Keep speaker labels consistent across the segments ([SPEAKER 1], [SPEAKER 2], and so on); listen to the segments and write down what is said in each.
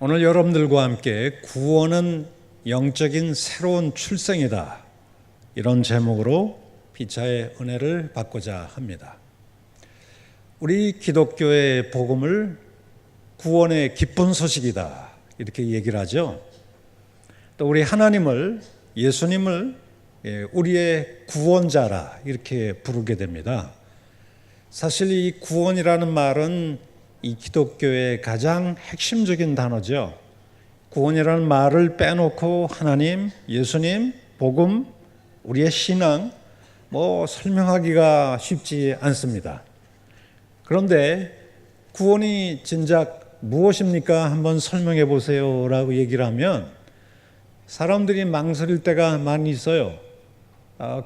[SPEAKER 1] 오늘 여러분들과 함께 구원은 영적인 새로운 출생이다, 이런 제목으로 피차의 은혜를 받고자 합니다. 우리 기독교의 복음을 구원의 기쁜 소식이다, 이렇게 얘기를 하죠. 또 우리 하나님을, 예수님을 우리의 구원자라 이렇게 부르게 됩니다. 사실 이 구원이라는 말은 이 기독교의 가장 핵심적인 단어죠. 구원이라는 말을 빼놓고 하나님, 예수님, 복음, 우리의 신앙 설명하기가 쉽지 않습니다. 그런데 구원이 진작 무엇입니까? 한번 설명해 보세요 라고 얘기를 하면 사람들이 망설일 때가 많이 있어요.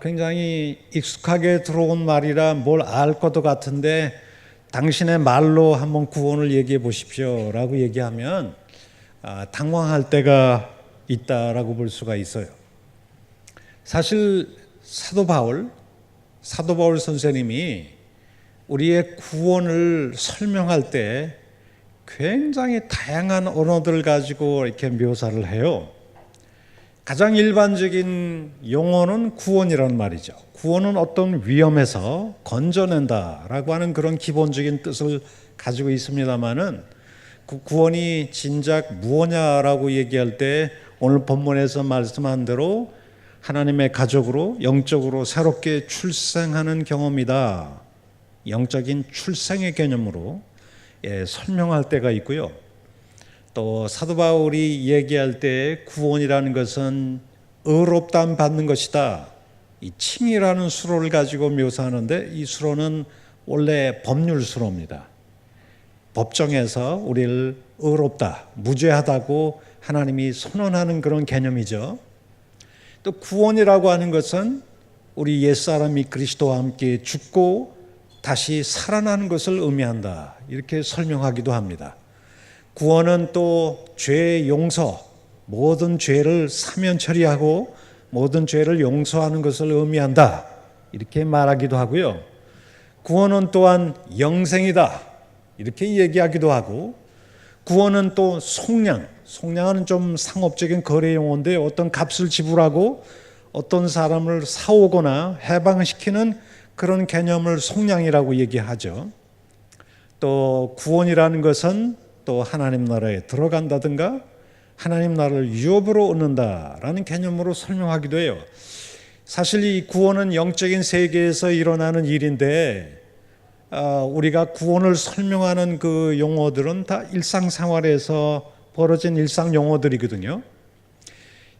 [SPEAKER 1] 굉장히 익숙하게 들어온 말이라 뭘 알 것도 같은데 당신의 말로 한번 구원을 얘기해 보십시오 라고 얘기하면 당황할 때가 있다라고 볼 수가 있어요. 사실 사도 바울 선생님이 우리의 구원을 설명할 때 굉장히 다양한 언어들을 가지고 이렇게 묘사를 해요. 가장 일반적인 용어는 구원이라는 말이죠. 구원은 어떤 위험에서 건져낸다라고 하는 그런 기본적인 뜻을 가지고 있습니다만은 그 구원이 진작 무엇냐라고 얘기할 때 오늘 본문에서 말씀한 대로 하나님의 가족으로 영적으로 새롭게 출생하는 경험이다, 영적인 출생의 개념으로 설명할 때가 있고요. 또 사도 바울이 얘기할 때 구원이라는 것은 의롭다함 받는 것이다, 이 칭이라는 수로를 가지고 묘사하는데 이 수로는 원래 법률 수로입니다. 법정에서 우리를 의롭다, 무죄하다고 하나님이 선언하는 그런 개념이죠. 또 구원이라고 하는 것은 우리 옛사람이 그리스도와 함께 죽고 다시 살아나는 것을 의미한다, 이렇게 설명하기도 합니다. 구원은 또 죄의 용서, 모든 죄를 사면 처리하고 모든 죄를 용서하는 것을 의미한다, 이렇게 말하기도 하고요. 구원은 또한 영생이다, 이렇게 얘기하기도 하고, 구원은 또 속량은 좀 상업적인 거래 용어인데 어떤 값을 지불하고 어떤 사람을 사오거나 해방시키는 그런 개념을 속량이라고 얘기하죠. 또 구원이라는 것은 또 하나님 나라에 들어간다든가 하나님 나라를 유업으로 얻는다라는 개념으로 설명하기도 해요. 사실 이 구원은 영적인 세계에서 일어나는 일인데 우리가 구원을 설명하는 그 용어들은 다 일상생활에서 벌어진 일상 용어들이거든요.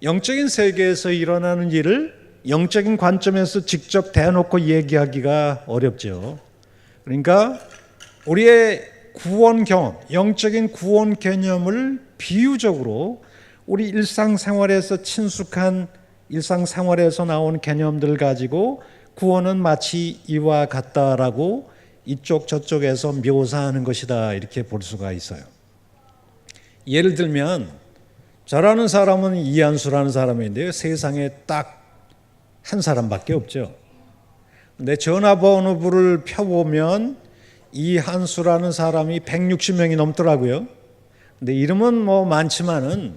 [SPEAKER 1] 영적인 세계에서 일어나는 일을 영적인 관점에서 직접 대놓고 얘기하기가 어렵죠. 그러니까 우리의 구원 경험, 영적인 구원 개념을 비유적으로 우리 일상생활에서 친숙한 일상생활에서 나온 개념들을 가지고 구원은 마치 이와 같다라고 이쪽 저쪽에서 묘사하는 것이다, 이렇게 볼 수가 있어요. 예를 들면 저라는 사람은 이한수라는 사람인데요, 세상에 딱 한 사람밖에 없죠. 근데 전화번호부를 펴보면 이한수라는 사람이 160명이 넘더라고요. 근데 이름은 많지만은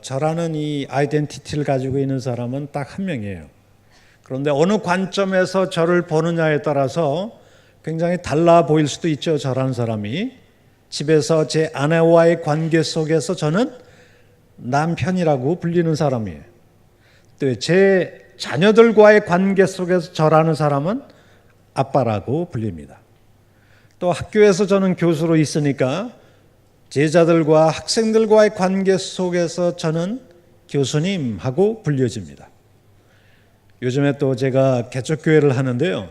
[SPEAKER 1] 저라는 이 아이덴티티를 가지고 있는 사람은 딱 한 명이에요. 그런데 어느 관점에서 저를 보느냐에 따라서 굉장히 달라 보일 수도 있죠. 저라는 사람이 집에서 제 아내와의 관계 속에서 저는 남편이라고 불리는 사람이에요. 또 제 자녀들과의 관계 속에서 저라는 사람은 아빠라고 불립니다. 또 학교에서 저는 교수로 있으니까 제자들과 학생들과의 관계 속에서 저는 교수님하고 불려집니다. 요즘에 또 제가 개척교회를 하는데요,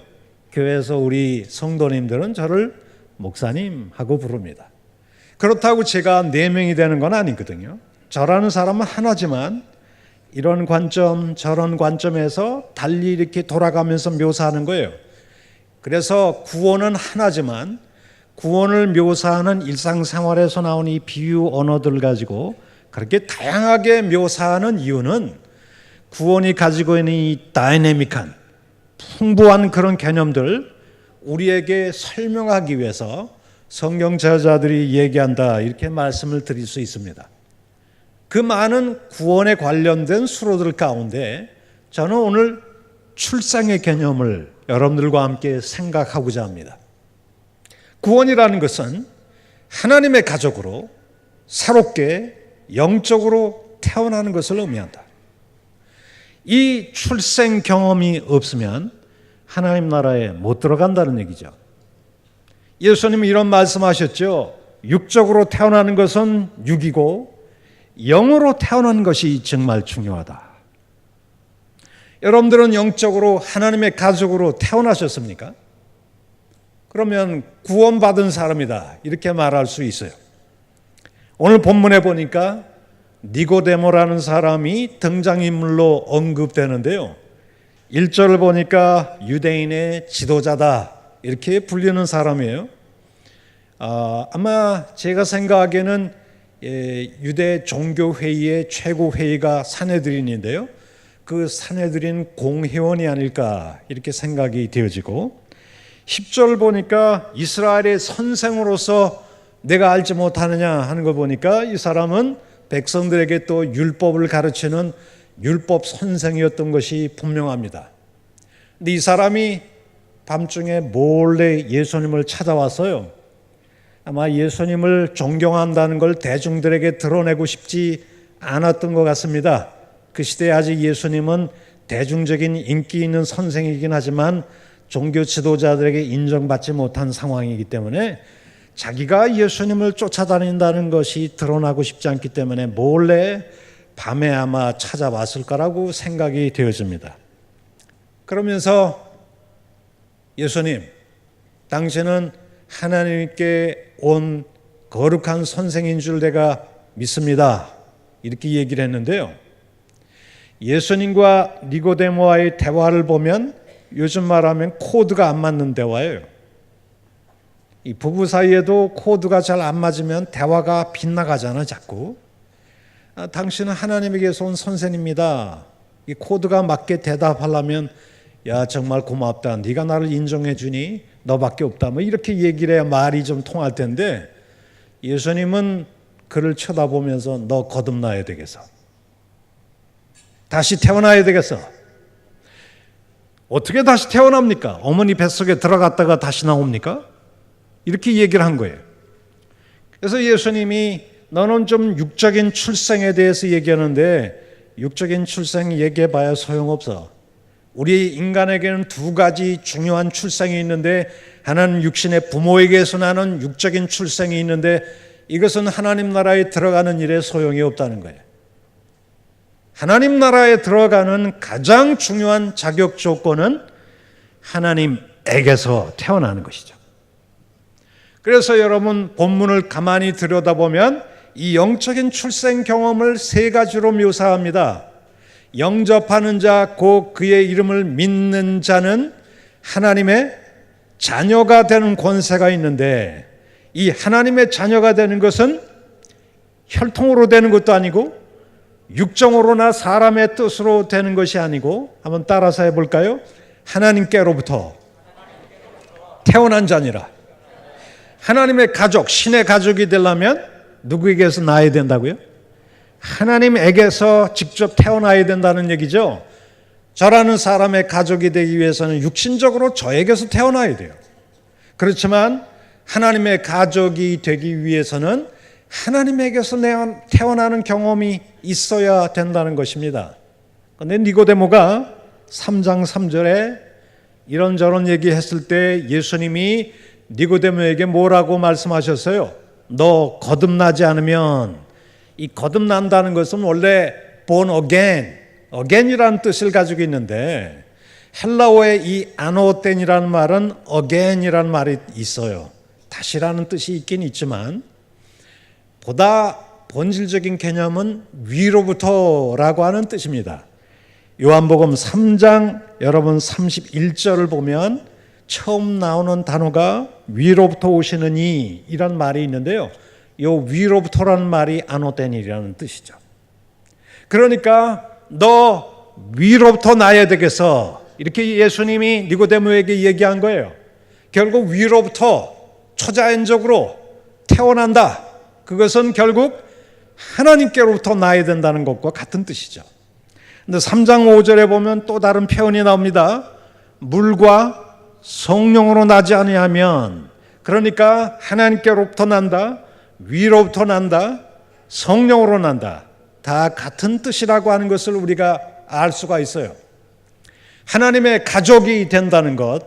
[SPEAKER 1] 교회에서 우리 성도님들은 저를 목사님하고 부릅니다. 그렇다고 제가 4명이 되는 건 아니거든요. 저라는 사람은 하나지만 이런 관점 저런 관점에서 달리 이렇게 돌아가면서 묘사하는 거예요. 그래서 구원은 하나지만 구원을 묘사하는 일상생활에서 나온 이 비유 언어들을 가지고 그렇게 다양하게 묘사하는 이유는 구원이 가지고 있는 이 다이내믹한 풍부한 그런 개념들 우리에게 설명하기 위해서 성경 저자들이 얘기한다 이렇게 말씀을 드릴 수 있습니다. 그 많은 구원에 관련된 수로들 가운데 저는 오늘 출생의 개념을 여러분들과 함께 생각하고자 합니다. 구원이라는 것은 하나님의 가족으로 새롭게 영적으로 태어나는 것을 의미한다. 이 출생 경험이 없으면 하나님 나라에 못 들어간다는 얘기죠. 예수님이 이런 말씀하셨죠. 육적으로 태어나는 것은 육이고 영으로 태어나는 것이 정말 중요하다. 여러분들은 영적으로 하나님의 가족으로 태어나셨습니까? 그러면 구원받은 사람이다 이렇게 말할 수 있어요. 오늘 본문에 보니까 니고데모라는 사람이 등장인물로 언급되는데요. 1절을 보니까 유대인의 지도자다 이렇게 불리는 사람이에요. 아마 제가 생각하기에는 유대 종교회의의 최고회의가 산헤드린인데요. 그 산헤드린 공회원이 아닐까 이렇게 생각이 되어지고 10절 보니까 이스라엘의 선생으로서 내가 알지 못하느냐 하는 거 보니까 이 사람은 백성들에게 또 율법을 가르치는 율법 선생이었던 것이 분명합니다. 근데 이 사람이 밤중에 몰래 예수님을 찾아왔어요. 아마 예수님을 존경한다는 걸 대중들에게 드러내고 싶지 않았던 것 같습니다. 그 시대에 아직 예수님은 대중적인 인기 있는 선생이긴 하지만 종교 지도자들에게 인정받지 못한 상황이기 때문에 자기가 예수님을 쫓아다닌다는 것이 드러나고 싶지 않기 때문에 몰래 밤에 아마 찾아왔을 거라고 생각이 되어집니다. 그러면서 예수님, 당신은 하나님께 온 거룩한 선생인 줄 내가 믿습니다. 이렇게 얘기를 했는데요. 예수님과 니고데모와의 대화를 보면 요즘 말하면 코드가 안 맞는 대화예요. 이 부부 사이에도 코드가 잘 안 맞으면 대화가 빗나가잖아 자꾸. 당신은 하나님에게서 온 선생입니다. 이 코드가 맞게 대답하려면 야 정말 고맙다. 네가 나를 인정해 주니 너밖에 없다. 뭐 이렇게 얘기를 해야 말이 좀 통할 텐데 예수님은 그를 쳐다보면서 너 거듭나야 되겠어. 다시 태어나야 되겠어. 어떻게 다시 태어납니까? 어머니 뱃속에 들어갔다가 다시 나옵니까? 이렇게 얘기를 한 거예요. 그래서 예수님이 너는 좀 육적인 출생에 대해서 얘기하는데 육적인 출생 얘기해봐야 소용없어. 우리 인간에게는 두 가지 중요한 출생이 있는데 하나는 육신의 부모에게서 나는 육적인 출생이 있는데 이것은 하나님 나라에 들어가는 일에 소용이 없다는 거예요. 하나님 나라에 들어가는 가장 중요한 자격 조건은 하나님에게서 태어나는 것이죠. 그래서 여러분 본문을 가만히 들여다보면 이 영적인 출생 경험을 세 가지로 묘사합니다. 영접하는 자, 곧 그의 이름을 믿는 자는 하나님의 자녀가 되는 권세가 있는데 이 하나님의 자녀가 되는 것은 혈통으로 되는 것도 아니고 육정으로나 사람의 뜻으로 되는 것이 아니고 한번 따라서 해볼까요? 하나님께로부터 태어난 자니라. 하나님의 가족, 신의 가족이 되려면 누구에게서 나야 된다고요? 하나님에게서 직접 태어나야 된다는 얘기죠. 저라는 사람의 가족이 되기 위해서는 육신적으로 저에게서 태어나야 돼요. 그렇지만 하나님의 가족이 되기 위해서는 하나님에게서 태어나는 경험이 있어야 된다는 것입니다. 그런데 니고데모가 3장 3절에 이런저런 얘기했을 때 예수님이 니고데모에게 뭐라고 말씀하셨어요? 너 거듭나지 않으면, 이 거듭난다는 것은 원래 born again이라는 뜻을 가지고 있는데 헬라어의 이 아노텐이라는 말은 again이라는 말이 있어요. 다시라는 뜻이 있긴 있지만 보다 본질적인 개념은 위로부터라고 하는 뜻입니다. 요한복음 3장 여러분 31절을 보면 처음 나오는 단어가 위로부터 오시는 이란 말이 있는데요. 이 위로부터라는 말이 아노텐이라는 뜻이죠. 그러니까 너 위로부터 나야 되겠어. 이렇게 예수님이 니고데모에게 얘기한 거예요. 결국 위로부터 초자연적으로 태어난다. 그것은 결국 하나님께로부터 나야 된다는 것과 같은 뜻이죠. 근데 3장 5절에 보면 또 다른 표현이 나옵니다. 물과 성령으로 나지 아니하면, 그러니까 하나님께로부터 난다, 위로부터 난다, 성령으로 난다. 다 같은 뜻이라고 하는 것을 우리가 알 수가 있어요. 하나님의 가족이 된다는 것,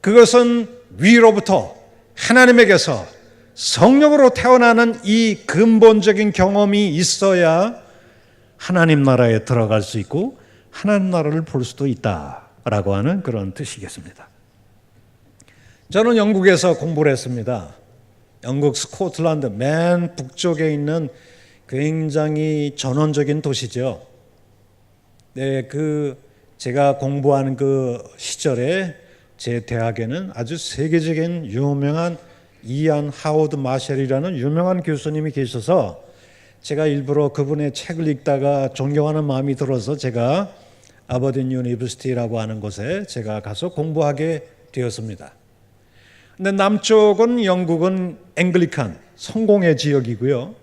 [SPEAKER 1] 그것은 위로부터 하나님에게서 성령으로 태어나는 이 근본적인 경험이 있어야 하나님 나라에 들어갈 수 있고 하나님 나라를 볼 수도 있다라고 하는 그런 뜻이겠습니다. 저는 영국에서 공부를 했습니다. 영국 스코틀랜드 맨 북쪽에 있는 굉장히 전원적인 도시죠. 네, 제가 공부하는 그 시절에 제 대학에는 아주 세계적인 유명한 이안 하워드 마셜이라는 유명한 교수님이 계셔서 제가 일부러 그분의 책을 읽다가 존경하는 마음이 들어서 제가 아버딘 유니버시티라고 하는 곳에 제가 가서 공부하게 되었습니다. 근데 남쪽은 영국은 앵글리칸 성공의 지역이고요.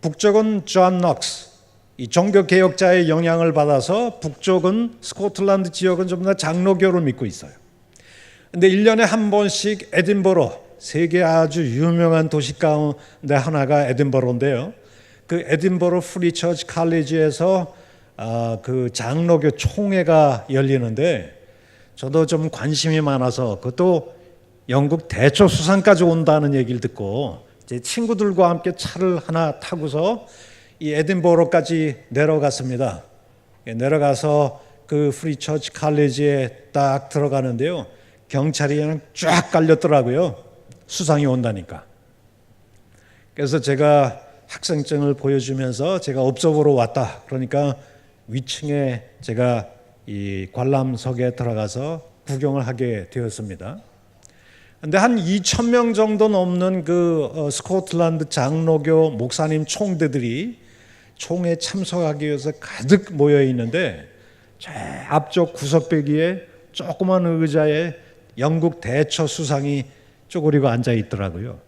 [SPEAKER 1] 북쪽은 존 넉스 이 종교개혁자의 영향을 받아서 북쪽은 스코틀랜드 지역은 좀 더 장로교를 믿고 있어요. 근데 1년에 한 번씩 에딘버러, 세계 아주 유명한 도시 가운데 하나가 에딘버러인데요. 그 에딘버러 프리 처치 칼리지에서 그 장로교 총회가 열리는데 저도 좀 관심이 많아서 그것도 영국 대처 수상까지 온다는 얘기를 듣고 제 친구들과 함께 차를 하나 타고서 이 에딘버러까지 내려갔습니다. 내려가서 그 프리 처치 칼리지에 딱 들어가는데요. 경찰이 그냥 쫙 깔렸더라고요. 수상이 온다니까. 그래서 제가 학생증을 보여주면서 제가 업소보러 왔다. 그러니까 위층에 제가 이 관람석에 들어가서 구경을 하게 되었습니다. 근데 한 2,000명 정도 넘는 그 스코틀랜드 장로교 목사님 총대들이 총회에 참석하기 위해서 가득 모여 있는데 저 앞쪽 구석배기에 조그만 의자에 영국 대처 수상이 쪼그리고 앉아 있더라고요.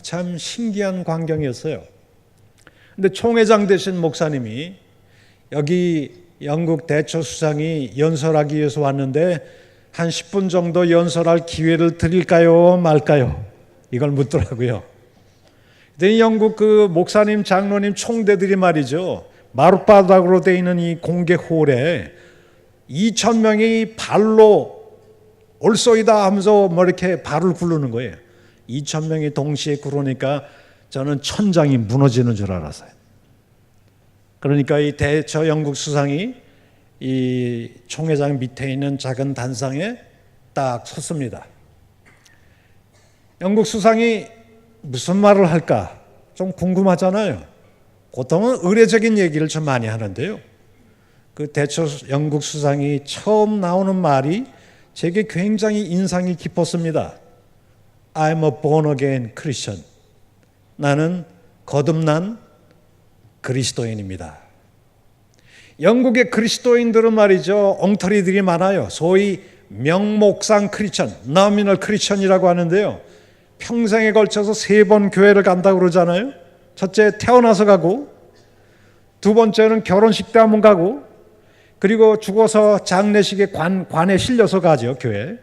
[SPEAKER 1] 참 신기한 광경이었어요. 근데 총회장 되신 목사님이 여기 영국 대처 수상이 연설하기 위해서 왔는데 한 10분 정도 연설할 기회를 드릴까요 말까요? 이걸 묻더라고요. 근데 영국 그 목사님, 장로님, 총대들이 말이죠. 마룻바닥으로 되어 있는 이 공개 홀에 2,000명이 발로 올소이다 하면서 뭐 이렇게 발을 굴르는 거예요. 2,000명이 동시에 굴으니까 저는 천장이 무너지는 줄 알았어요. 그러니까 이 대처 영국 수상이 이 총회장 밑에 있는 작은 단상에 딱 섰습니다. 영국 수상이 무슨 말을 할까 좀 궁금하잖아요. 보통은 의례적인 얘기를 좀 많이 하는데요. 그 대처 영국 수상이 처음 나오는 말이 제게 굉장히 인상이 깊었습니다. I'm a born again Christian. 나는 거듭난 그리스도인입니다. 영국의 그리스도인들은 말이죠. 엉터리들이 많아요. 소위 명목상 크리스천, nominal 크리스천이라고 하는데요. 평생에 걸쳐서 3번 교회를 간다고 그러잖아요. 첫째 태어나서 가고, 두 번째는 결혼식 때 한번 가고, 그리고 죽어서 장례식에 관에 실려서 가죠, 교회.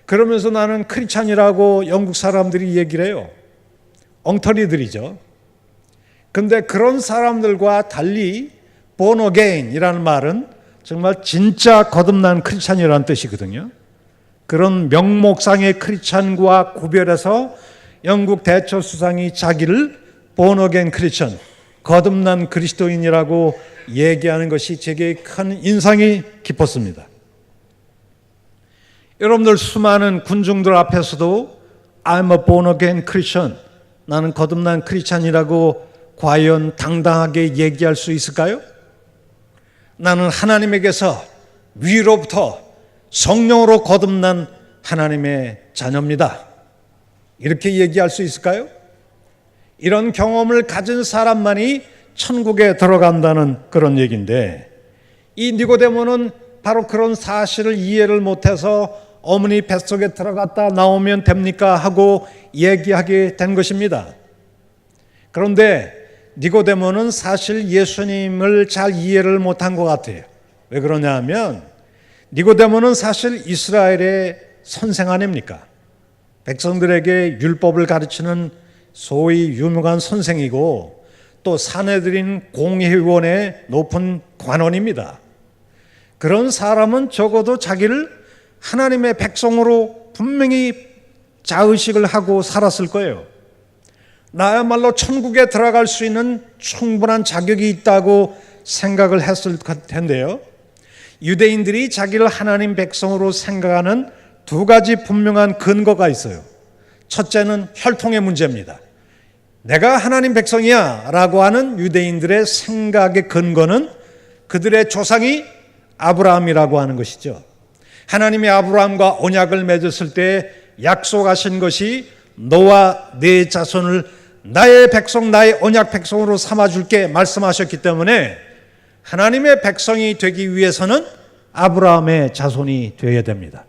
[SPEAKER 1] 그러면서 나는 크리스찬이라고 영국 사람들이 얘기를 해요. 엉터리들이죠. 근데 그런 사람들과 달리 born again이라는 말은 정말 진짜 거듭난 크리스찬이라는 뜻이거든요. 그런 명목상의 크리스찬과 구별해서 영국 대처 수상이 자기를 born again 크리스찬, 거듭난 그리스도인이라고 얘기하는 것이 제게 큰 인상이 깊었습니다. 여러분들 수많은 군중들 앞에서도 I'm a born again Christian, 나는 거듭난 크리스찬이라고 과연 당당하게 얘기할 수 있을까요? 나는 하나님에게서 위로부터 성령으로 거듭난 하나님의 자녀입니다. 이렇게 얘기할 수 있을까요? 이런 경험을 가진 사람만이 천국에 들어간다는 그런 얘기인데 이 니고데모는 바로 그런 사실을 이해를 못해서 어머니 뱃속에 들어갔다 나오면 됩니까? 하고 얘기하게 된 것입니다. 그런데 니고데모는 사실 예수님을 잘 이해를 못한 것 같아요. 왜 그러냐 하면 니고데모는 사실 이스라엘의 선생 아닙니까? 백성들에게 율법을 가르치는 소위 유명한 선생이고 또 사내들인 공회원의 높은 관원입니다. 그런 사람은 적어도 자기를 하나님의 백성으로 분명히 자의식을 하고 살았을 거예요. 나야말로 천국에 들어갈 수 있는 충분한 자격이 있다고 생각을 했을 텐데요. 유대인들이 자기를 하나님 백성으로 생각하는 두 가지 분명한 근거가 있어요. 첫째는 혈통의 문제입니다. 내가 하나님 백성이야 라고 하는 유대인들의 생각의 근거는 그들의 조상이 아브라함이라고 하는 것이죠. 하나님이 아브라함과 언약을 맺었을 때 약속하신 것이 너와 네 자손을 나의 백성, 나의 언약 백성으로 삼아줄게 말씀하셨기 때문에 하나님의 백성이 되기 위해서는 아브라함의 자손이 되어야 됩니다.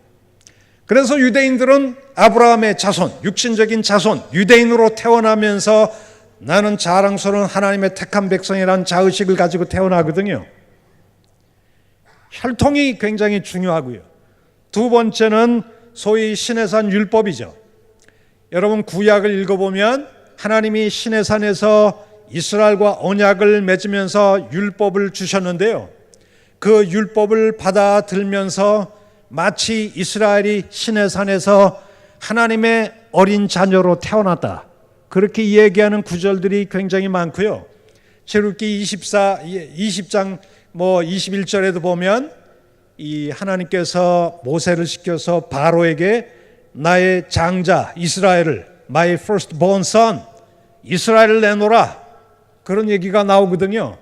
[SPEAKER 1] 그래서 유대인들은 아브라함의 자손, 육신적인 자손, 유대인으로 태어나면서 나는 자랑스러운 하나님의 택한 백성이라는 자의식을 가지고 태어나거든요. 혈통이 굉장히 중요하고요. 두 번째는 소위 시내산 율법이죠. 여러분 구약을 읽어보면 하나님이 시내산에서 이스라엘과 언약을 맺으면서 율법을 주셨는데요. 그 율법을 받아들면서 마치 이스라엘이 시내산에서 하나님의 어린 자녀로 태어났다. 그렇게 얘기하는 구절들이 굉장히 많고요. 출애굽기 20장 21절에도 보면 이 하나님께서 모세를 시켜서 바로에게 나의 장자 이스라엘을 My firstborn son 이스라엘을 내놓으라 그런 얘기가 나오거든요.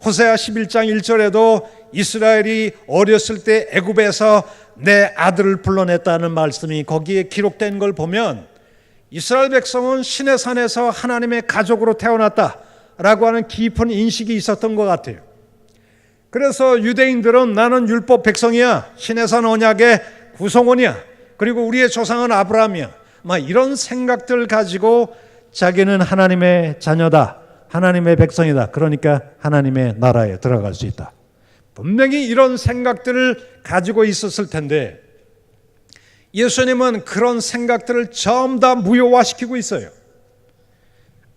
[SPEAKER 1] 호세아 11장 1절에도 이스라엘이 어렸을 때 애굽에서 내 아들을 불러냈다는 말씀이 거기에 기록된 걸 보면 이스라엘 백성은 시내산에서 하나님의 가족으로 태어났다라고 하는 깊은 인식이 있었던 것 같아요. 그래서 유대인들은 나는 율법 백성이야, 시내산 언약의 구성원이야, 그리고 우리의 조상은 아브라함이야, 막 이런 생각들 가지고 자기는 하나님의 자녀다, 하나님의 백성이다, 그러니까 하나님의 나라에 들어갈 수 있다. 분명히 이런 생각들을 가지고 있었을 텐데 예수님은 그런 생각들을 전부 다 무효화시키고 있어요.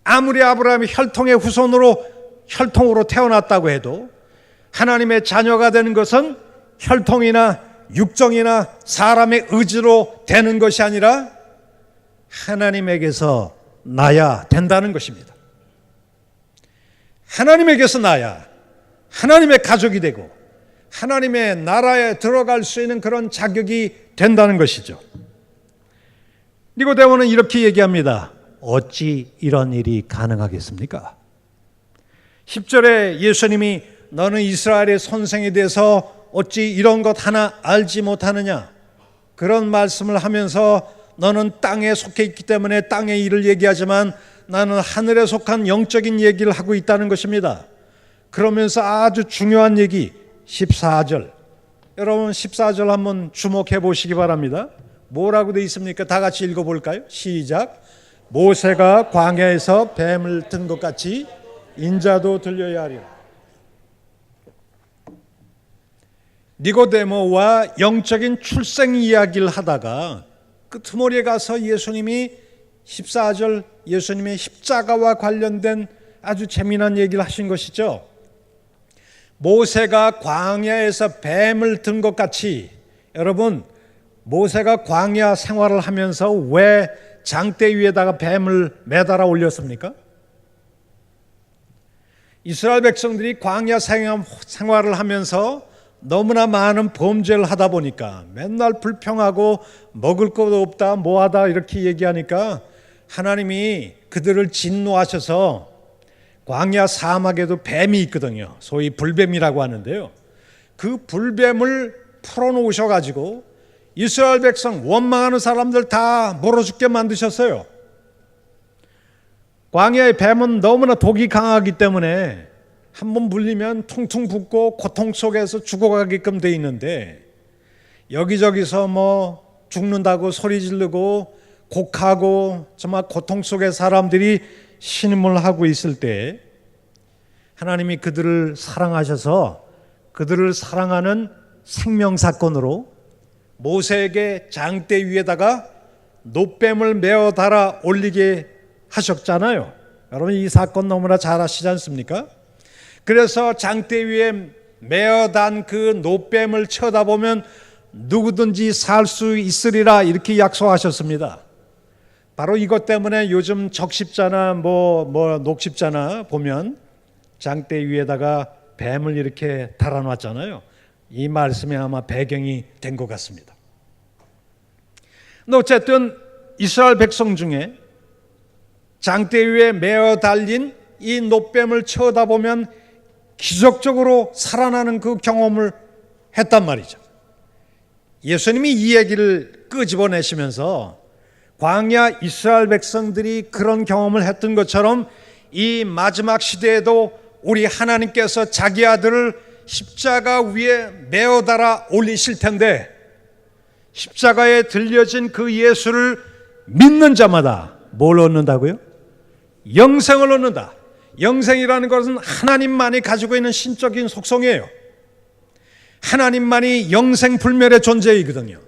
[SPEAKER 1] 아무리 아브라함이 혈통의 혈통으로 태어났다고 해도 하나님의 자녀가 되는 것은 혈통이나 육정이나 사람의 의지로 되는 것이 아니라 하나님에게서 나야 된다는 것입니다. 하나님에게서 나야 하나님의 가족이 되고 하나님의 나라에 들어갈 수 있는 그런 자격이 된다는 것이죠. 니고데모는 이렇게 얘기합니다. 어찌 이런 일이 가능하겠습니까? 10절에 예수님이 너는 이스라엘의 선생이 돼서 어찌 이런 것 하나 알지 못하느냐 그런 말씀을 하면서 너는 땅에 속해 있기 때문에 땅의 일을 얘기하지만 나는 하늘에 속한 영적인 얘기를 하고 있다는 것입니다. 그러면서 아주 중요한 얘기 14절 여러분 14절 한번 주목해 보시기 바랍니다. 뭐라고 되어 있습니까? 다 같이 읽어볼까요? 시작. 모세가 광야에서 뱀을 든 것 같이 인자도 들려야 하리라. 니고데모와 영적인 출생 이야기를 하다가 끄트머리에 가서 예수님이 14절 예수님의 십자가와 관련된 아주 재미난 얘기를 하신 것이죠. 모세가 광야에서 뱀을 든 것 같이 여러분 모세가 광야 생활을 하면서 왜 장대 위에다가 뱀을 매달아 올렸습니까? 이스라엘 백성들이 광야 생활을 하면서 너무나 많은 범죄를 하다 보니까 맨날 불평하고 먹을 것도 없다 뭐하다 이렇게 얘기하니까 하나님이 그들을 진노하셔서 광야 사막에도 뱀이 있거든요. 소위 불뱀이라고 하는데요. 그 불뱀을 풀어놓으셔가지고 이스라엘 백성 원망하는 사람들 다 물어 죽게 만드셨어요. 광야의 뱀은 너무나 독이 강하기 때문에 한번 물리면 퉁퉁 붓고 고통 속에서 죽어가게끔 돼 있는데 여기저기서 죽는다고 소리 지르고 곡하고 정말 고통 속에 사람들이 신음을 하고 있을 때 하나님이 그들을 사랑하셔서 그들을 사랑하는 생명사건으로 모세에게 장대 위에다가 놋뱀을 메어 달아 올리게 하셨잖아요. 여러분 이 사건 너무나 잘 아시지 않습니까? 그래서 장대 위에 메어 단 그 놋뱀을 쳐다보면 누구든지 살 수 있으리라 이렇게 약속하셨습니다. 바로 이것 때문에 요즘 적십자나 녹십자나 보면 장대 위에다가 뱀을 이렇게 달아놨잖아요. 이 말씀이 아마 배경이 된 것 같습니다. 근데 어쨌든 이스라엘 백성 중에 장대 위에 메어 달린 이 놋뱀을 쳐다보면 기적적으로 살아나는 그 경험을 했단 말이죠. 예수님이 이 얘기를 끄집어내시면서 광야 이스라엘 백성들이 그런 경험을 했던 것처럼 이 마지막 시대에도 우리 하나님께서 자기 아들을 십자가 위에 메어 달아 올리실 텐데 십자가에 들려진 그 예수를 믿는 자마다 뭘 얻는다고요? 영생을 얻는다. 영생이라는 것은 하나님만이 가지고 있는 신적인 속성이에요. 하나님만이 영생불멸의 존재이거든요.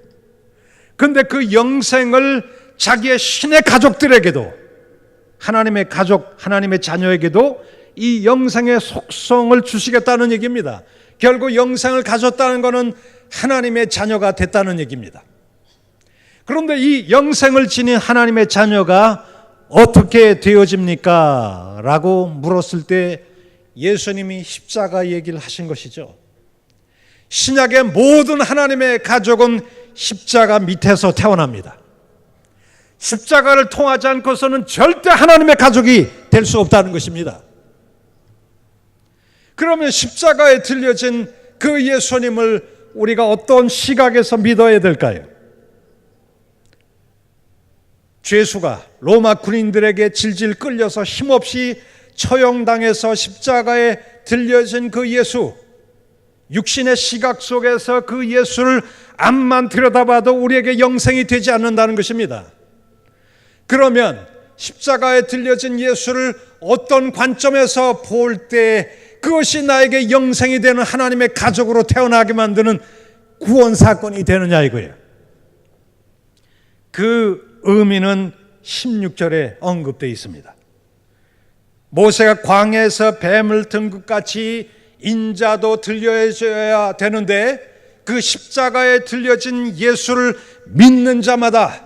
[SPEAKER 1] 그런데 그 영생을 자기의 신의 가족들에게도 하나님의 가족, 하나님의 자녀에게도 이 영생의 속성을 주시겠다는 얘기입니다. 결국 영생을 가졌다는 것은 하나님의 자녀가 됐다는 얘기입니다. 그런데 이 영생을 지닌 하나님의 자녀가 어떻게 되어집니까? 라고 물었을 때 예수님이 십자가 얘기를 하신 것이죠. 신약의 모든 하나님의 가족은 십자가 밑에서 태어납니다. 십자가를 통하지 않고서는 절대 하나님의 가족이 될 수 없다는 것입니다. 그러면 십자가에 들려진 그 예수님을 우리가 어떤 시각에서 믿어야 될까요? 죄수가 로마 군인들에게 질질 끌려서 힘없이 처형당해서 십자가에 들려진 그 예수, 육신의 시각 속에서 그 예수를 앞만 들여다봐도 우리에게 영생이 되지 않는다는 것입니다. 그러면 십자가에 들려진 예수를 어떤 관점에서 볼 때 그것이 나에게 영생이 되는 하나님의 가족으로 태어나게 만드는 구원 사건이 되느냐 이거예요. 그 의미는 16절에 언급되어 있습니다. 모세가 광야에서 뱀을 든 것 같이 인자도 들려줘야 되는데 그 십자가에 들려진 예수를 믿는 자마다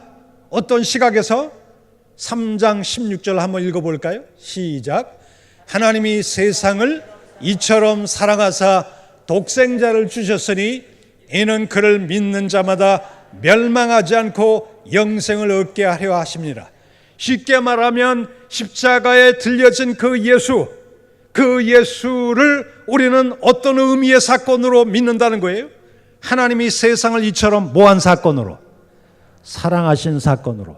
[SPEAKER 1] 어떤 시각에서 3장 16절 한번 읽어볼까요? 시작. 하나님이 세상을 이처럼 사랑하사 독생자를 주셨으니 이는 그를 믿는 자마다 멸망하지 않고 영생을 얻게 하려 하십니다. 쉽게 말하면 십자가에 들려진 그 예수를 우리는 어떤 의미의 사건으로 믿는다는 거예요? 하나님이 세상을 이처럼 뭐한 사건으로? 사랑하신 사건으로.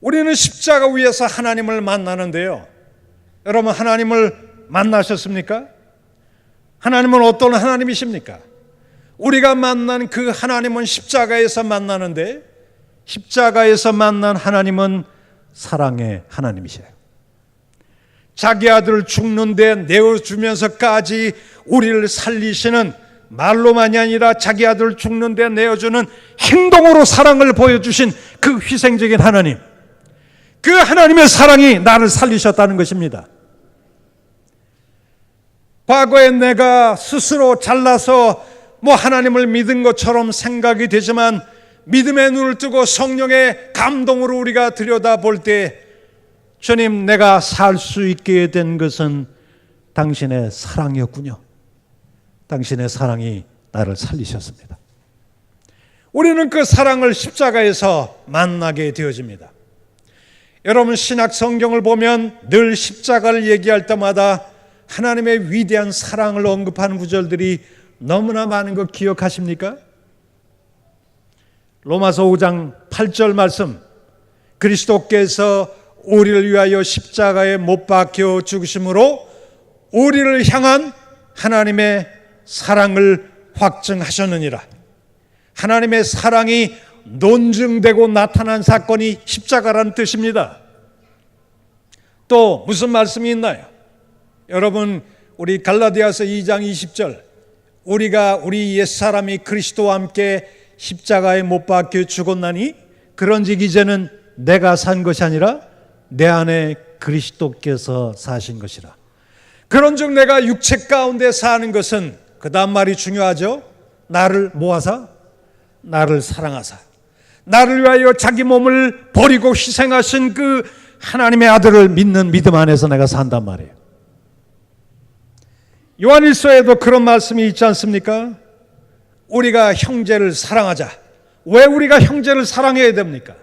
[SPEAKER 1] 우리는 십자가 위에서 하나님을 만나는데요. 여러분 하나님을 만나셨습니까? 하나님은 어떤 하나님이십니까? 우리가 만난 그 하나님은 십자가에서 만나는데 십자가에서 만난 하나님은 사랑의 하나님이세요. 자기 아들을 죽는데 내어주면서까지 우리를 살리시는, 말로만이 아니라 자기 아들을 죽는데 내어주는 행동으로 사랑을 보여주신 그 희생적인 하나님, 그 하나님의 사랑이 나를 살리셨다는 것입니다. 과거에 내가 스스로 잘나서 하나님을 믿은 것처럼 생각이 되지만 믿음의 눈을 뜨고 성령의 감동으로 우리가 들여다볼 때 주님, 내가 살 수 있게 된 것은 당신의 사랑이었군요. 당신의 사랑이 나를 살리셨습니다. 우리는 그 사랑을 십자가에서 만나게 되어집니다. 여러분 신약 성경을 보면 늘 십자가를 얘기할 때마다 하나님의 위대한 사랑을 언급하는 구절들이 너무나 많은 거 기억하십니까? 로마서 5장 8절 말씀, 그리스도께서 우리를 위하여 십자가에 못 박혀 죽으심으로 우리를 향한 하나님의 사랑을 확증하셨느니라. 하나님의 사랑이 논증되고 나타난 사건이 십자가라는 뜻입니다. 또 무슨 말씀이 있나요? 여러분, 우리 갈라디아서 2장 20절, 우리가 우리 옛사람이 그리스도와 함께 십자가에 못 박혀 죽었나니 그런즉 이제는 내가 산 것이 아니라 내 안에 그리스도께서 사신 것이라. 그런즉 내가 육체 가운데 사는 것은, 그 다음 말이 중요하죠. 나를 모아사, 나를 사랑하사, 나를 위하여 자기 몸을 버리고 희생하신 그 하나님의 아들을 믿는 믿음 안에서 내가 산단 말이에요. 요한일서에도 그런 말씀이 있지 않습니까? 우리가 형제를 사랑하자. 왜 우리가 형제를 사랑해야 됩니까?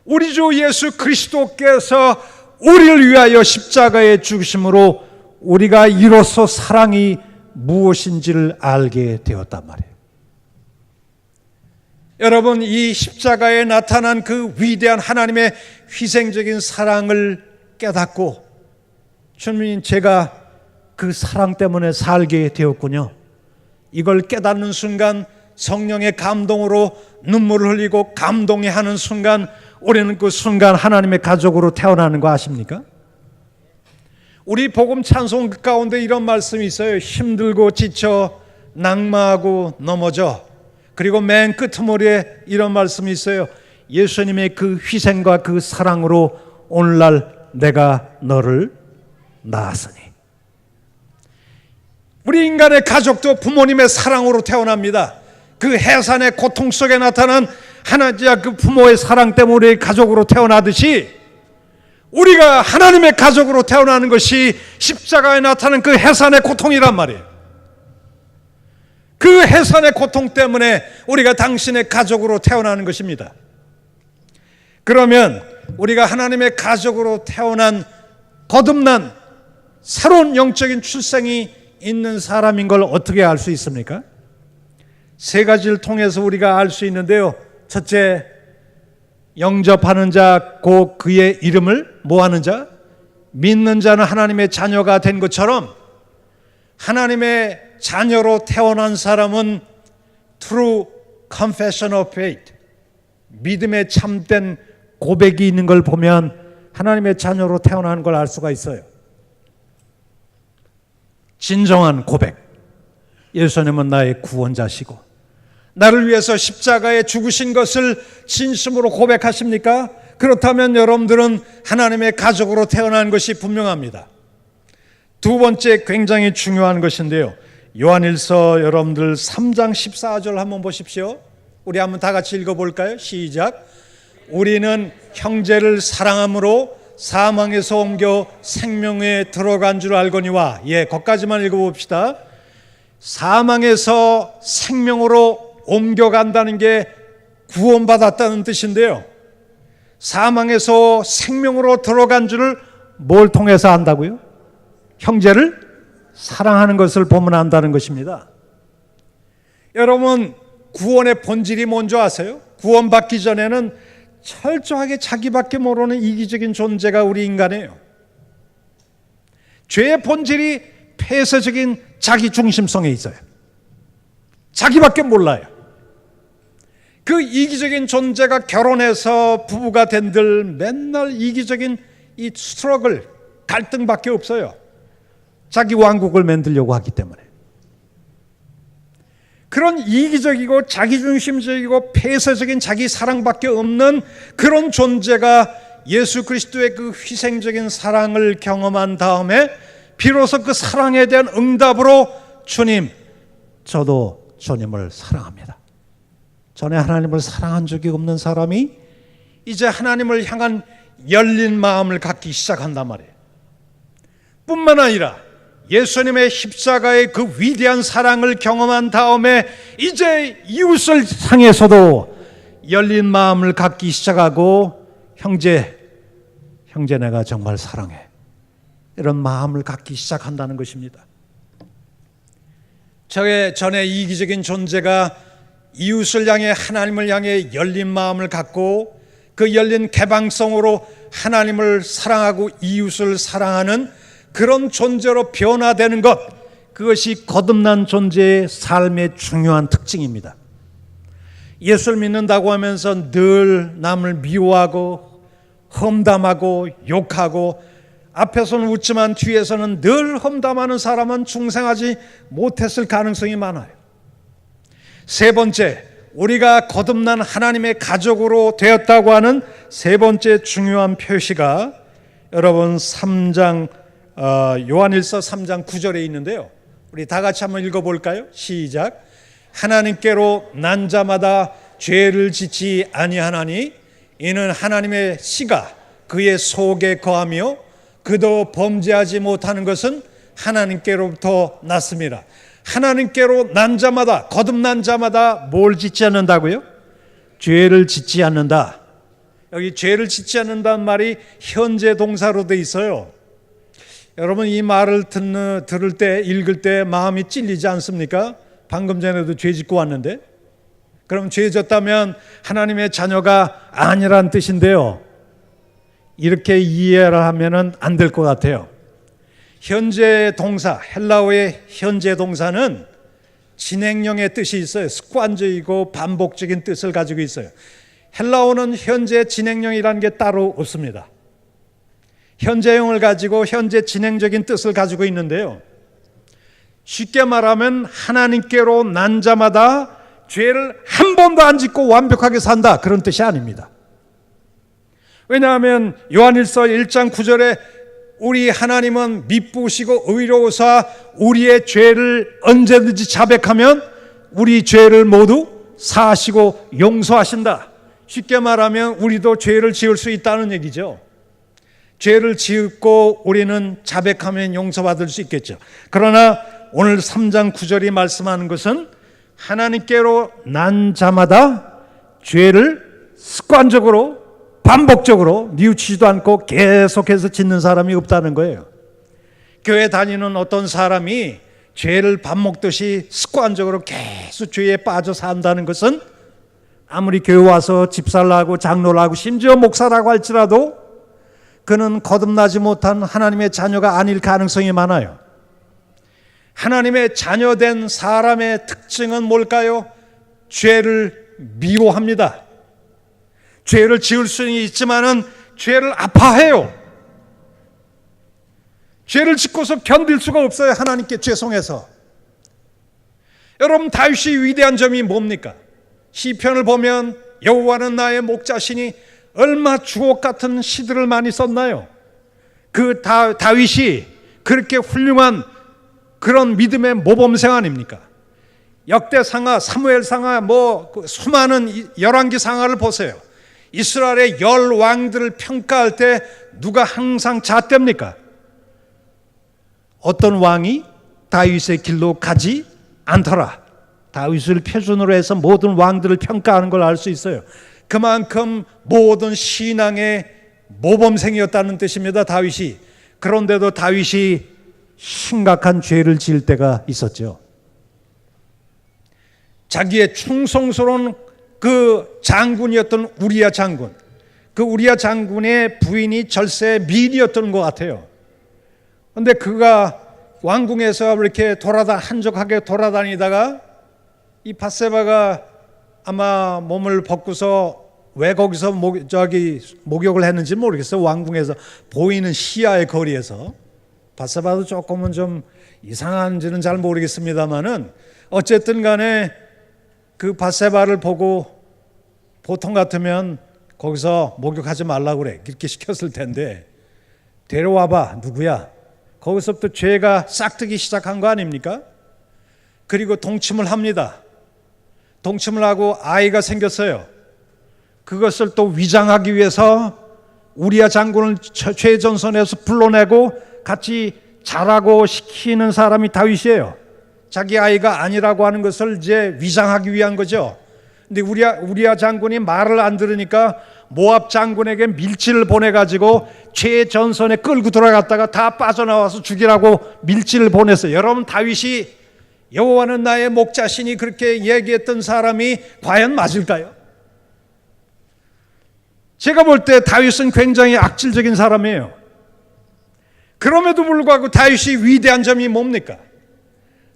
[SPEAKER 1] 우리 주 예수 그리스도께서 우리를 위하여 십자가에 죽으심으로 우리가 이로써 사랑이 무엇인지를 알게 되었단 말이에요. 여러분, 이 십자가에 나타난 그 위대한 하나님의 희생적인 사랑을 깨닫고, 주님, 제가 그 사랑 때문에 살게 되었군요. 이걸 깨닫는 순간 성령의 감동으로 눈물을 흘리고 감동해하는 순간, 우리는 그 순간 하나님의 가족으로 태어나는 거 아십니까? 우리 복음 찬송 가운데 이런 말씀이 있어요. 힘들고 지쳐 낙마하고 넘어져. 그리고 맨 끄트머리에 이런 말씀이 있어요. 예수님의 그 희생과 그 사랑으로 오늘날 내가 너를 낳았으니. 우리 인간의 가족도 부모님의 사랑으로 태어납니다. 그 해산의 고통 속에 나타난 하나님의 그 부모의 사랑 때문에 우리 가족으로 태어나듯이, 우리가 하나님의 가족으로 태어나는 것이 십자가에 나타난 그 해산의 고통이란 말이에요. 그 해산의 고통 때문에 우리가 당신의 가족으로 태어나는 것입니다. 그러면 우리가 하나님의 가족으로 태어난 거듭난 새로운 영적인 출생이 있는 사람인 걸 어떻게 알 수 있습니까? 세 가지를 통해서 우리가 알 수 있는데요. 첫째, 영접하는 자, 곧 그의 이름을 뭐하는 자? 믿는 자는 하나님의 자녀가 된 것처럼, 하나님의 자녀로 태어난 사람은 true confession of faith, 믿음의 참된 고백이 있는 걸 보면 하나님의 자녀로 태어난 걸 알 수가 있어요. 진정한 고백. 예수님은 나의 구원자시고 나를 위해서 십자가에 죽으신 것을 진심으로 고백하십니까? 그렇다면 여러분들은 하나님의 가족으로 태어난 것이 분명합니다. 두 번째, 굉장히 중요한 것인데요. 요한일서 여러분들 3장 14절 한번 보십시오. 우리 한번 다 같이 읽어볼까요? 시작. 우리는 형제를 사랑함으로 사망에서 옮겨 생명에 들어간 줄 알거니와. 거기까지만 읽어봅시다. 사망에서 생명으로 옮겨간다는 게 구원받았다는 뜻인데요. 사망에서 생명으로 들어간 줄을 뭘 통해서 안다고요? 형제를 사랑하는 것을 보면 안다는 것입니다. 여러분, 구원의 본질이 뭔지 아세요? 구원받기 전에는 철저하게 자기밖에 모르는 이기적인 존재가 우리 인간이에요. 죄의 본질이 폐쇄적인 자기중심성에 있어요. 자기밖에 몰라요. 그 이기적인 존재가 결혼해서 부부가 된들 맨날 이기적인 이 스트러글, 갈등밖에 없어요. 자기 왕국을 만들려고 하기 때문에. 그런 이기적이고 자기중심적이고 폐쇄적인 자기 사랑밖에 없는 그런 존재가 예수 그리스도의 그 희생적인 사랑을 경험한 다음에 비로소 그 사랑에 대한 응답으로, 주님, 저도 주님을 사랑합니다. 전에 하나님을 사랑한 적이 없는 사람이 이제 하나님을 향한 열린 마음을 갖기 시작한단 말이에요. 뿐만 아니라 예수님의 십자가의 그 위대한 사랑을 경험한 다음에 이제 이웃을 향해서도 열린 마음을 갖기 시작하고, 형제 내가 정말 사랑해, 이런 마음을 갖기 시작한다는 것입니다. 전에 이기적인 존재가 이웃을 향해, 하나님을 향해 열린 마음을 갖고 그 열린 개방성으로 하나님을 사랑하고 이웃을 사랑하는 그런 존재로 변화되는 것, 그것이 거듭난 존재의 삶의 중요한 특징입니다. 예수를 믿는다고 하면서 늘 남을 미워하고 험담하고 욕하고 앞에서는 웃지만 뒤에서는 늘 험담하는 사람은 중생하지 못했을 가능성이 많아요. 세 번째, 우리가 거듭난 하나님의 가족으로 되었다고 하는 세 번째 중요한 표시가 여러분 3장 요한일서 3장 9절에 있는데요. 우리 다 같이 한번 읽어볼까요? 시작. 하나님께로 난 자마다 죄를 짓지 아니하나니 이는 하나님의 씨가 그의 속에 거하며 그도 범죄하지 못하는 것은 하나님께로부터 났습니다. 하나님께로 난 자마다, 거듭난 자마다 뭘 짓지 않는다고요? 죄를 짓지 않는다. 여기 죄를 짓지 않는다는 말이 현재 동사로 돼 있어요. 여러분 이 말을 들을 때, 읽을 때 마음이 찔리지 않습니까? 방금 전에도 죄 짓고 왔는데, 그럼 죄 졌다면 하나님의 자녀가 아니란 뜻인데요. 이렇게 이해를 하면 안 될 것 같아요. 현재 동사, 헬라어의 현재 동사는 진행형의 뜻이 있어요. 습관적이고 반복적인 뜻을 가지고 있어요. 헬라어는 현재 진행형이라는 게 따로 없습니다. 현재형을 가지고 현재 진행적인 뜻을 가지고 있는데요. 쉽게 말하면 하나님께로 난 자마다 죄를 한 번도 안 짓고 완벽하게 산다, 그런 뜻이 아닙니다. 왜냐하면 요한일서 1장 9절에 우리 하나님은 미쁘시고 의로우사 우리의 죄를 언제든지 자백하면 우리 죄를 모두 사하시고 용서하신다. 쉽게 말하면 우리도 죄를 지을 수 있다는 얘기죠. 죄를 지었고 우리는 자백하면 용서받을 수 있겠죠. 그러나 오늘 3장 9절이 말씀하는 것은 하나님께로 난 자마다 죄를 습관적으로 반복적으로 뉘우치지도 않고 계속해서 짓는 사람이 없다는 거예요. 교회 다니는 어떤 사람이 죄를 밥 먹듯이 습관적으로 계속 죄에 빠져 산다는 것은 아무리 교회 와서 집사를 하고 장로를 하고 심지어 목사라고 할지라도 그는 거듭나지 못한 하나님의 자녀가 아닐 가능성이 많아요. 하나님의 자녀된 사람의 특징은 뭘까요? 죄를 미워합니다. 죄를 지을 수는 있지만은 죄를 아파해요. 죄를 짓고서 견딜 수가 없어요. 하나님께 죄송해서. 여러분 다윗이 위대한 점이 뭡니까? 시편을 보면 여호와는 나의 목자시니 얼마 주옥 같은 시들을 많이 썼나요? 그 다윗이 그렇게 훌륭한 그런 믿음의 모범생 아닙니까? 역대상하, 사무엘상하, 수많은 열왕기상하를 보세요. 이스라엘의 10왕들을 평가할 때 누가 항상 잣대입니까? 어떤 왕이 다윗의 길로 가지 않더라. 다윗을 표준으로 해서 모든 왕들을 평가하는 걸 알 수 있어요. 그만큼 모든 신앙의 모범생이었다는 뜻입니다. 다윗이. 그런데도 다윗이 심각한 죄를 지을 때가 있었죠. 자기의 충성스러운 그 장군이었던 우리야 장군, 그 우리야 장군의 부인이 절세 미인이었던 것 같아요. 그런데 그가 왕궁에서 이렇게 한적하게 돌아다니다가 이 밧세바가 아마 몸을 벗고서 왜 거기서 목욕을 했는지 모르겠어요. 왕궁에서 보이는 시야의 거리에서. 밧세바도 조금은 좀 이상한지는 잘 모르겠습니다만은 어쨌든 간에 그 밧세바를 보고 보통 같으면 거기서 목욕하지 말라고 그래, 이렇게 시켰을 텐데 데려와봐, 누구야? 거기서부터 죄가 싹트기 시작한 거 아닙니까? 그리고 동침을 합니다. 동침을 하고 아이가 생겼어요. 그것을 또 위장하기 위해서 우리야 장군을 최전선에서 불러내고 같이 자라고 시키는 사람이 다윗이에요. 자기 아이가 아니라고 하는 것을 이제 위장하기 위한 거죠. 근데 우리야 장군이 말을 안 들으니까 모압 장군에게 밀치를 보내가지고 최전선에 끌고 들어갔다가 다 빠져나와서 죽이라고 밀치를 보냈어요. 여러분 다윗이 여호와는 나의 목자시니 그렇게 얘기했던 사람이 과연 맞을까요? 제가 볼 때 다윗은 굉장히 악질적인 사람이에요. 그럼에도 불구하고 다윗이 위대한 점이 뭡니까?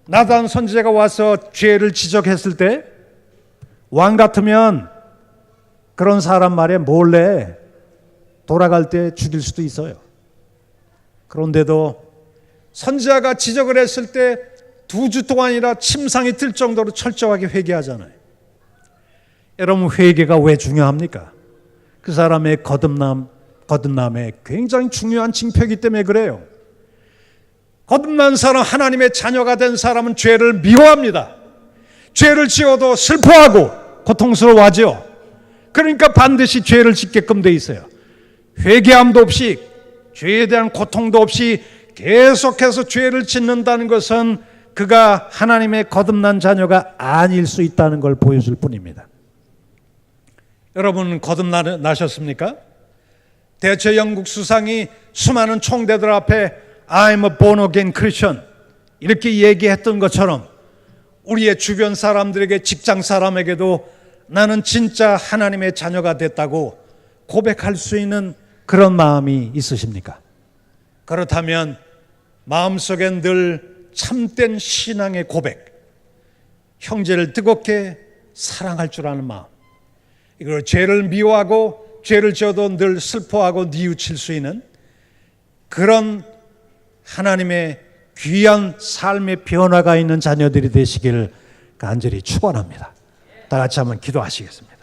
[SPEAKER 1] 나단 선지자가 와서 죄를 지적했을 때 왕 같으면 그런 사람 말에 몰래 돌아갈 때 죽일 수도 있어요. 그런데도 선지자가 지적을 했을 때 2주 동안이나 침상이 들 정도로 철저하게 회개하잖아요. 여러분, 회개가 왜 중요합니까? 그 사람의 거듭남에 굉장히 중요한 징표이기 때문에 그래요. 거듭난 사람, 하나님의 자녀가 된 사람은 죄를 미워합니다. 죄를 지어도 슬퍼하고 고통스러워하죠. 그러니까 반드시 죄를 짓게끔 돼 있어요. 회개함도 없이, 죄에 대한 고통도 없이 계속해서 죄를 짓는다는 것은 그가 하나님의 거듭난 자녀가 아닐 수 있다는 걸 보여줄 뿐입니다. 여러분, 거듭나셨습니까? 대체 영국 수상이 수많은 총대들 앞에 I'm a born again Christian 이렇게 얘기했던 것처럼 우리의 주변 사람들에게, 직장 사람에게도 나는 진짜 하나님의 자녀가 됐다고 고백할 수 있는 그런 마음이 있으십니까? 그렇다면 마음속엔 늘 참된 신앙의 고백, 형제를 뜨겁게 사랑할 줄 아는 마음, 이걸 죄를 미워하고 죄를 지어도 늘 슬퍼하고 뉘우칠 수 있는 그런 하나님의 귀한 삶의 변화가 있는 자녀들이 되시길 간절히 축원합니다. 다 같이 한번 기도하시겠습니다.